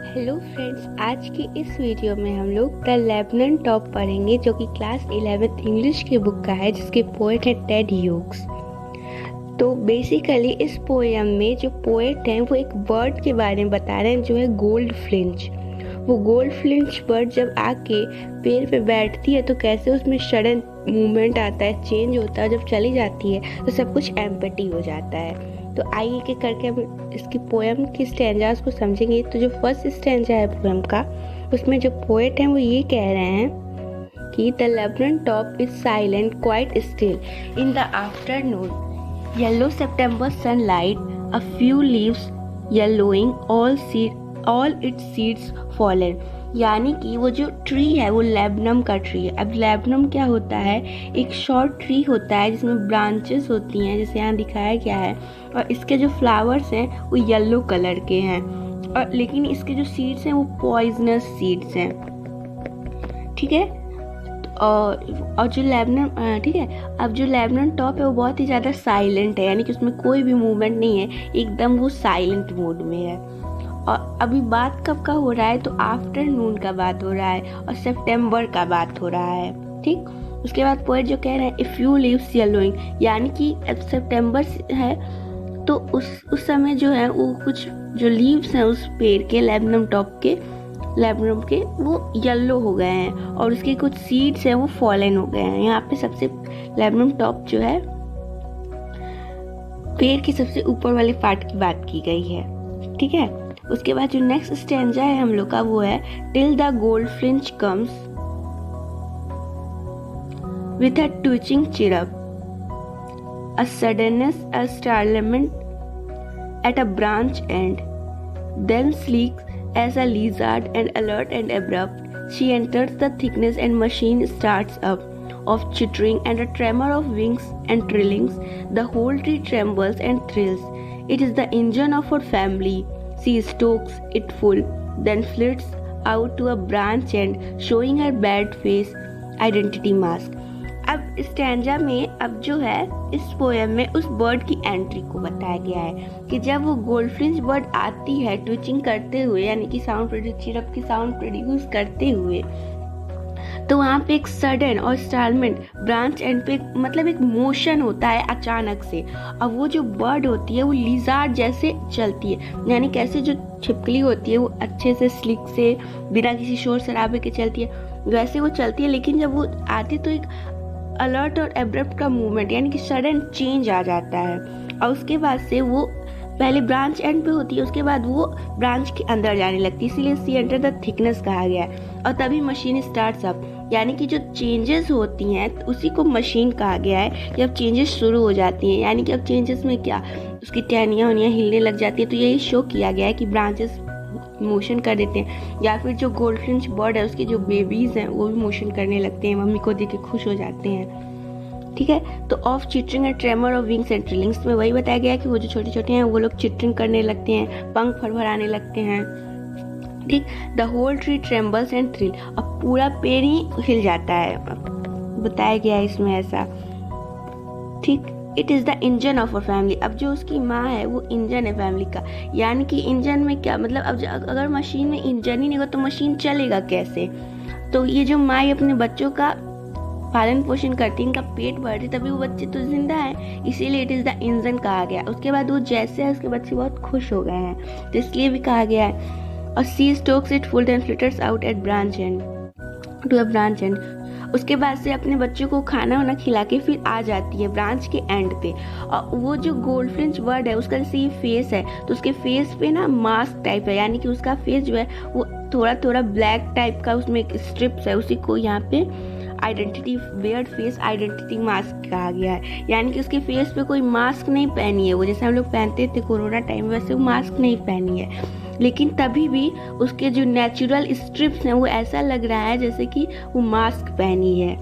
Hello friends, आज की इस वीडियो में हम लोग द लेबनन टॉप पढ़ेंगे जो कि क्लास 11th इंग्लिश की बुक का है, जिसके पोएट है टेड ह्यूग्स। तो बेसिकली इस पोएम में जो पोएट हैं वो एक बर्ड के बारे में बता रहे हैं जो है गोल्ड फ्लिंच। वो गोल्ड फ्लिंच बर्ड जब आके पेड़ पे बैठती है तो कैसे उसमें सडन मूवमेंट आता है, चेंज होता है, जब चली जाती है तो सब कुछ एम्पटी हो जाता है। तो आइए एक एक करके हम इसकी पोएम की स्टैंजास को समझेंगे। तो जो फर्स्ट स्टैंजा है पोएम का, उसमें जो पोएट हैं वो ये कह रहे हैं कि the Lebanon top is silent quite still in the afternoon, yellow September sunlight, a few leaves yellowing, all it's seeds fallen. यानी कि वो जो ट्री है वो लेबनम का ट्री है। अब लेबनम क्या होता है, एक शॉर्ट ट्री होता है जिसमें ब्रांचेस होती हैं, जैसे यहाँ दिखाया गया है, और इसके जो फ्लावर्स हैं वो येलो कलर के हैं, और लेकिन इसके जो सीड्स हैं वो पॉइजनस सीड्स हैं। ठीक है। और जो लेबनन ठीक है, अब जो लेबनन टॉप है वो बहुत ही ज़्यादा साइलेंट है, यानी कि उसमें कोई भी मूवमेंट नहीं है, एकदम वो साइलेंट मोड में है। और अभी बात कब का हो रहा है, तो आफ्टरनून का बात हो रहा है और सितंबर का बात हो रहा है। ठीक। उसके बाद पोएट जो कह रहे हैं इफ यू लीव्स येलोइंग, यानी कि अब सितंबर है तो उस समय जो है वो कुछ जो लीव्स हैं उस पेड़ के लेबनम के वो येलो हो गए हैं, और उसके कुछ सीड्स हैं वो फॉलन हो गए हैं। यहाँ पे सबसे लेबनम टॉप जो है पेड़ के सबसे ऊपर वाले पार्ट की बात की गई है। ठीक है। उसके बाद जो नेक्स्ट स्टैंजा है हम लोग का वो है till the gold flinch comes with a twitching chirp, a suddenness, a startlement at a branch end, then sleek as a lizard and alert and abrupt, she enters the thickness and machine starts up, of chittering and a tremor of wings and trillings, the whole tree trembles and thrills. It is the engine of her family. She stokes it full, then flits out to a branch end, showing her bad face, identity mask. अब stanza में अब जो है इस poem में उस bird की entry को बताया गया है कि जब वो गोल्डफ्लिंच बर्ड आती है ट्विचिंग करते हुए, यानी कि चिरप की साउंड प्रोड्यूस करते हुए, तो वहाँ पे एक सडन और स्टारमेंट ब्रांच एंड पे मतलब एक मोशन होता है अचानक से। अब वो जो बर्ड होती है वो लिजार्ड जैसे चलती है, यानी कैसे जो छिपकली होती है वो अच्छे से स्लिक से बिना किसी शोर शराबे के चलती है, वैसे वो चलती है। लेकिन जब वो आती तो एक अलर्ट और एब्रप्ट का मूवमेंट, यानी कि सडन चेंज आ जाता है। और उसके बाद से वो पहले ब्रांच एंड पे होती है, उसके बाद वो ब्रांच के अंदर जाने लगती है, इसीलिए सी एंटर द थिकनेस कहा गया है। और तभी मशीन स्टार्ट्स अप, यानी कि जो चेंजेस होती हैं उसी को मशीन कहा गया है कि अब चेंजेस शुरू हो जाती हैं। यानी कि अब चेंजेस में क्या, उसकी टहनियाँ वनियाँ हिलने लग जाती है। तो यही शो किया गया है कि ब्रांचेस मोशन कर देते हैं, या फिर जो गोल्डफिंच बर्ड है उसके जो बेबीज हैं वो भी मोशन करने लगते हैं, मम्मी को देख के खुश हो जाते हैं। ठीक है। तो of chittering and tremor of wings and trillings में वही बताया गया है कि वो जो छोटे छोटे हैं वो लोग चिटरिंग करने लगते हैं, पंख फड़फड़ाने लगते हैं। ठीक। The whole tree trembles and thrill, अब पूरा पेड़ ही हिल जाता है, बताया गया है इसमें ऐसा। ठीक। It is the engine of a family, अब जो उसकी माँ है वो इंजन है फैमिली का। यानी कि इंजन में क्या मतलब, अब अगर मशीन में इंजन ही नहीं होगा तो मशीन चलेगा कैसे। तो ये जो माँ अपने बच्चों का पालन पोषण करती है, इनका पेट भरती, तभी वो बच्चे तो जिंदा है, इसीलिए इट इज़ द इंजन कहा गया। उसके बाद वो जैसे है उसके बच्चे बहुत खुश हो गए हैं, तो इसलिए भी कहा गया है। और see stokes it full and flitters out at branch end to a branch end, उसके बाद से अपने बच्चों को खाना वाना खिला के फिर आ जाती है ब्रांच के एंड पे। और वो जो गोल्डफिंच बर्ड है उसका जैसे ये फेस है, तो उसके फेस पे ना मास्क टाइप है, यानी कि उसका फेस जो है वो थोड़ा थोड़ा ब्लैक टाइप का, उसमें एक स्ट्रिप्स है, उसी को यहाँ पे identity weird face identity mask कहा गया है। यानी कि उसके फेस पे कोई मास्क नहीं पहनी है, वो जैसे हम लोग पहनते थे कोरोना टाइम में, वैसे वो मास्क नहीं पहनी है, लेकिन तभी भी उसके जो नेचुरल स्ट्रिप्स हैं वो ऐसा लग रहा है जैसे कि वो मास्क पहनी है।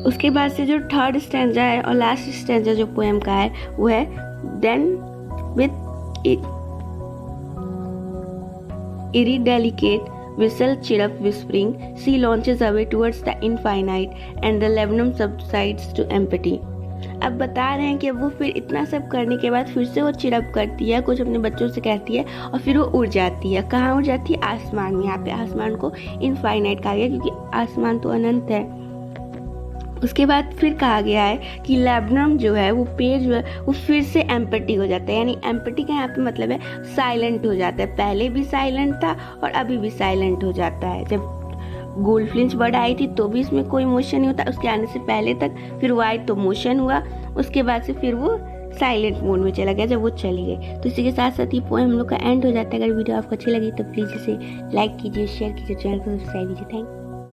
उसके बाद से जो थर्ड स्टैंजा है और लास्ट स्टैंजा जो पोएम का है वो है then with eri delicate whistle chirrup whispering, she launches away towards the infinite, and the laburnum subsides to empty. अब बता रहे हैं कि वो फिर इतना सब करने के बाद फिर से वो चिरप करती है, कुछ अपने बच्चों से कहती है और फिर वो उड़ जाती है। कहाँ उड़ जाती है? आसमान में। यहाँ पे आसमान को इनफाइनाइट कहा गया क्योंकि आसमान तो अनंत है। उसके बाद फिर कहा गया है कि लैब्रम जो है वो पेड़ जो है वो फिर से एम्पटी हो जाता है, यानी एम्पटी का यहाँ पे मतलब है साइलेंट हो जाता है। पहले भी साइलेंट था और अभी भी साइलेंट हो जाता है। जब गोल्डफिंच बर्ड आई थी तो भी इसमें कोई मोशन नहीं होता, उसके आने से पहले तक। फिर वो आई तो मोशन हुआ, उसके बाद से फिर वो साइलेंट मोड में चला गया जब वो चली गई। तो इसी के साथ साथ ये पोएम हम लोग का एंड हो जाता है। अगर वीडियो आपको अच्छी लगी तो प्लीज़ इसे लाइक कीजिए, शेयर कीजिए, चैनल को सब्सक्राइब कीजिए। Thank you.